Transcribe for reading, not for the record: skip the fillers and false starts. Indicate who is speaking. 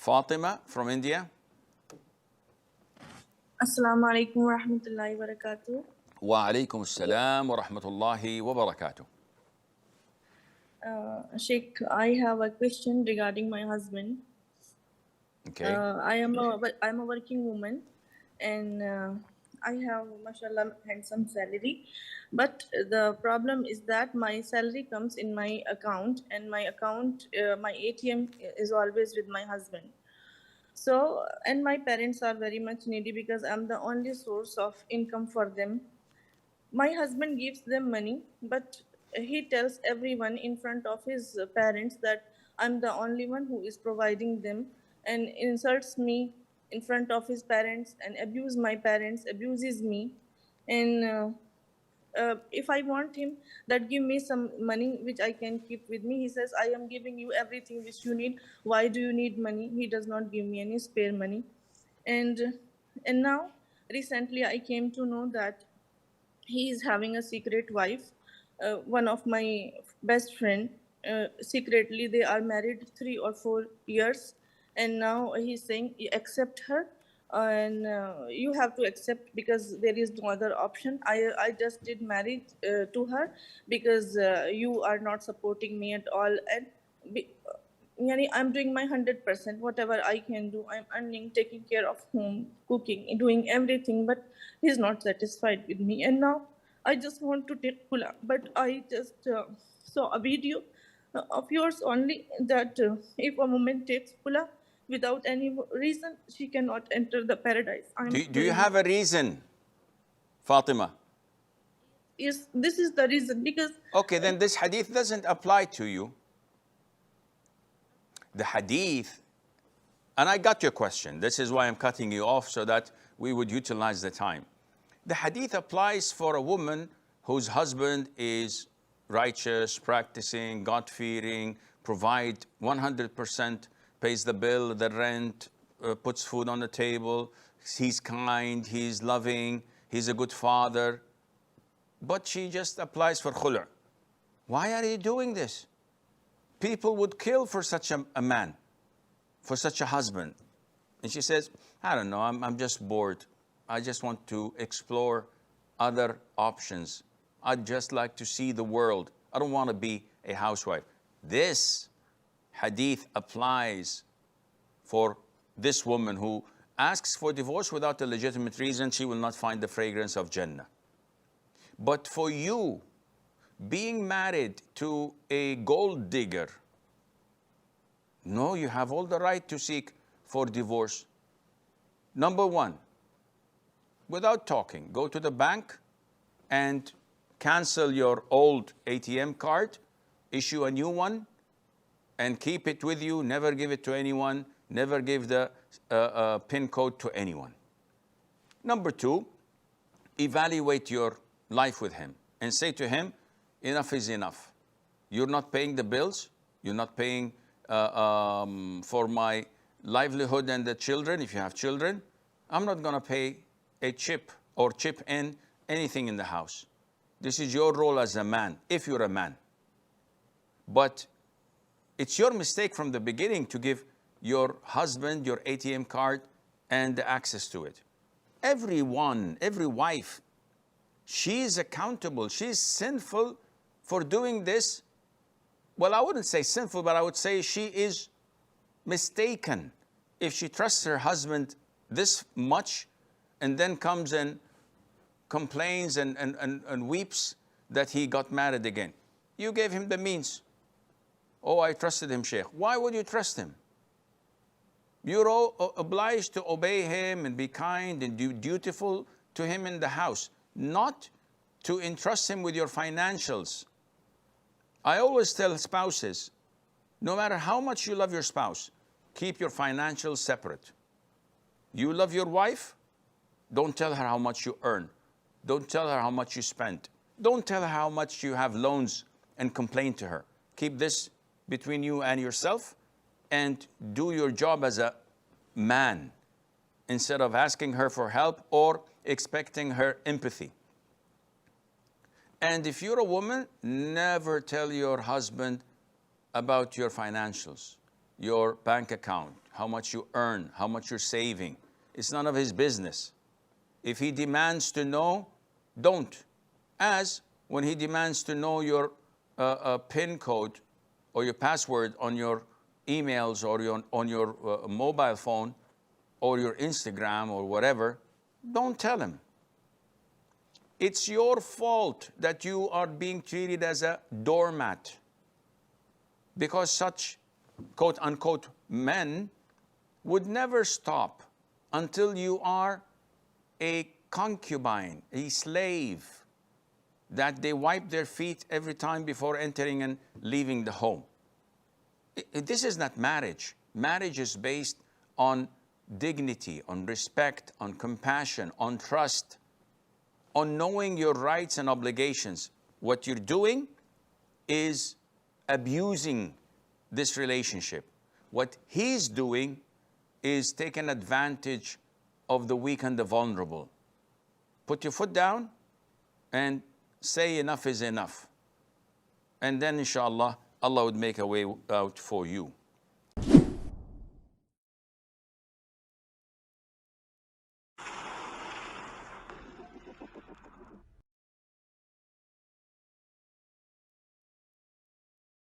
Speaker 1: Fatima from India.
Speaker 2: Assalamu alaikum wa rahmatullahi wa barakatuh.
Speaker 1: Wa alaikum assalam wa rahmatullahi wa barakatuh.
Speaker 2: Sheikh, I have a question regarding my husband.
Speaker 1: Okay.
Speaker 2: I'm a working woman, and I have, mashallah, handsome salary. But the problem is that my salary comes in my account, and my ATM is always with my husband. So, and my parents are very much needy because I'm the only source of income for them. My husband gives them money, but he tells everyone in front of his parents that I'm the only one who is providing them, and insults me in front of his parents and abuses me. And if I want him, that give me some money which I can keep with me. He says, I am giving you everything which you need. Why do you need money? He does not give me any spare money. And now, recently, I came to know that he is having a secret wife. One of my best friend, secretly, they are married 3 or 4 years. And now he's saying, accept her, and you have to accept because there is no other option. I just did marriage to her because you are not supporting me at all. And I'm doing my 100%, whatever I can do. I'm earning, taking care of home, cooking, doing everything, but he's not satisfied with me. And now I just want to take Khula, but I just saw a video of yours only that if a woman takes Khula without any reason, she cannot enter the paradise.
Speaker 1: Do you have a reason, Fatima?
Speaker 2: Yes, this is the reason, because...
Speaker 1: Okay, then this hadith doesn't apply to you. The hadith, and I got your question. This is why I'm cutting you off so that we would utilize the time. The hadith applies for a woman whose husband is righteous, practicing, God-fearing, provide 100%, pays the bill, the rent, puts food on the table, he's kind, he's loving, he's a good father. But she just applies for khula. Why are you doing this? People would kill for such a man, for such a husband. And she says, I don't know, I'm just bored. I just want to explore other options. I'd just like to see the world. I don't want to be a housewife. This hadith applies for this woman who asks for divorce without a legitimate reason. She will not find the fragrance of Jannah. But for you, being married to a gold digger, no, you have all the right to seek for divorce. Number one, without talking, go to the bank and cancel your old ATM card, issue a new one, and keep it with you. Never give it to anyone. Never give the PIN code to anyone. Number two, evaluate your life with him and say to him, enough is enough. You're not paying the bills. You're not paying for my livelihood and the children, if you have children. I'm not going to pay a chip or chip in anything in the house. This is your role as a man, if you're a man. But it's your mistake from the beginning to give your husband your ATM card and the access to it. Everyone, every wife, she is accountable. She's sinful for doing this. Well, I wouldn't say sinful, but I would say she is mistaken if she trusts her husband this much and then comes and complains and weeps that he got married again. You gave him the means. Oh, I trusted him, Sheikh. Why would you trust him? You're all obliged to obey him and be kind and dutiful to him in the house, not to entrust him with your financials. I always tell spouses, no matter how much you love your spouse, keep your financials separate. You love your wife? Don't tell her how much you earn. Don't tell her how much you spent. Don't tell her how much you have loans and complain to her. Keep this between you and yourself and do your job as a man instead of asking her for help or expecting her empathy. And if you're a woman, never tell your husband about your financials. your bank account, how much you earn, how much you're saving. It's none of his business. If he demands to know, don't. As when he demands to know your PIN code or your password on your emails or on your mobile phone or your Instagram or whatever, don't tell him. It's your fault that you are being treated as a doormat, because such quote unquote men would never stop until you are a concubine, a slave, that they wipe their feet every time before entering and leaving the home. This is not marriage. Marriage is based on dignity, on respect, on compassion, on trust, on knowing your rights and obligations. What you're doing is abusing this relationship. What he's doing is taking advantage of the weak and the vulnerable. Put your foot down and say enough is enough. And then inshallah, Allah would make a way out for you.